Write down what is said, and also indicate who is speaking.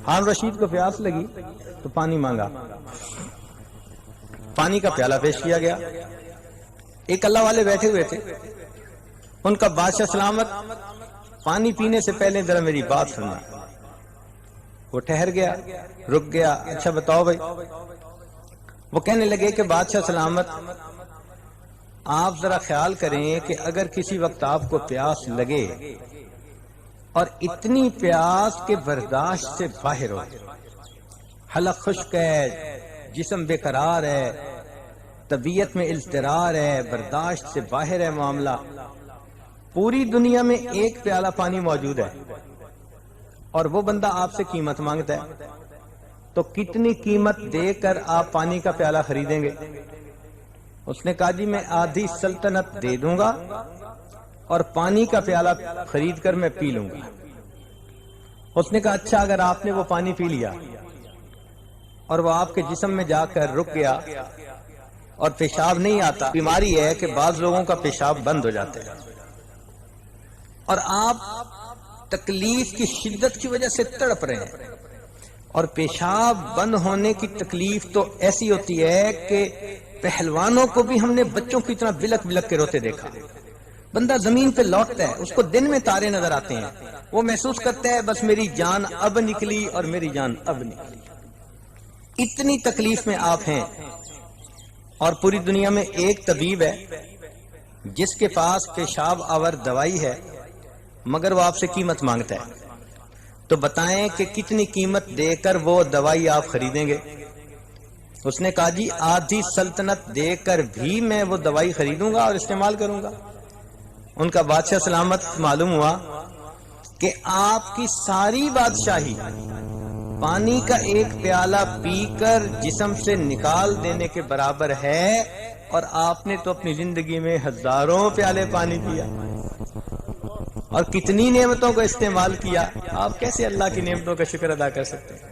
Speaker 1: ہارون رشید کو پیاس لگی تو پانی مانگا، پانی کا پیالہ پیش کیا گیا۔ ایک اللہ والے بیٹھے ہوئے تھے، ان کا بادشاہ سلامت، پانی پینے سے پہلے ذرا میری بات سننا۔ وہ ٹھہر گیا، رک گیا، اچھا بتاؤ بھائی۔ وہ کہنے لگے کہ بادشاہ سلامت، آپ ذرا خیال کریں کہ اگر کسی وقت آپ کو پیاس لگے اور اتنی پیاس کے برداشت سے باہر ہو، حلق خشک ہے، جسم بے قرار ہے، طبیعت میں اضطرار ہے، برداشت سے باہر ہے معاملہ، پوری دنیا میں ایک پیالہ پانی موجود ہے اور وہ بندہ آپ سے قیمت مانگتا ہے، تو کتنی قیمت دے کر آپ پانی کا پیالہ خریدیں گے؟ اس نے کہا جی میں آدھی سلطنت دے دوں گا اور پانی کا پیالہ خرید کر میں پی لوں گا۔ اس نے کہا اچھا اگر آپ نے وہ پانی پی لیا اور وہ آپ کے جسم میں جا کر رک گیا اور پیشاب نہیں آتا، بیماری ہے کہ بعض لوگوں کا پیشاب بند ہو جاتا ہے، اور آپ تکلیف کی شدت کی وجہ سے تڑپ رہے ہیں، اور پیشاب بند ہونے کی تکلیف تو ایسی ہوتی ہے کہ پہلوانوں کو بھی ہم نے بچوں کی طرح بلک بلک کے روتے دیکھا۔ بندہ زمین پہ لوٹتا ہے، اس کو دن میں تارے نظر آتے ہیں، وہ محسوس کرتا ہے بس میری جان اب نکلی اور میری جان اب نکلی۔ اتنی تکلیف میں آپ ہیں، اور پوری دنیا میں ایک طبیب ہے جس کے پاس پیشاب آور دوائی ہے، مگر وہ آپ سے قیمت مانگتا ہے، تو بتائیں کہ کتنی قیمت دے کر وہ دوائی آپ خریدیں گے؟ اس نے کہا جی آدھی سلطنت دے کر بھی میں وہ دوائی خریدوں گا اور استعمال کروں گا۔ ان کا بادشاہ سلامت معلوم ہوا کہ آپ کی ساری بادشاہی پانی کا ایک پیالہ پی کر جسم سے نکال دینے کے برابر ہے، اور آپ نے تو اپنی زندگی میں ہزاروں پیالے پانی پیا اور کتنی نعمتوں کو استعمال کیا، آپ کیسے اللہ کی نعمتوں کا شکر ادا کر سکتے ہیں؟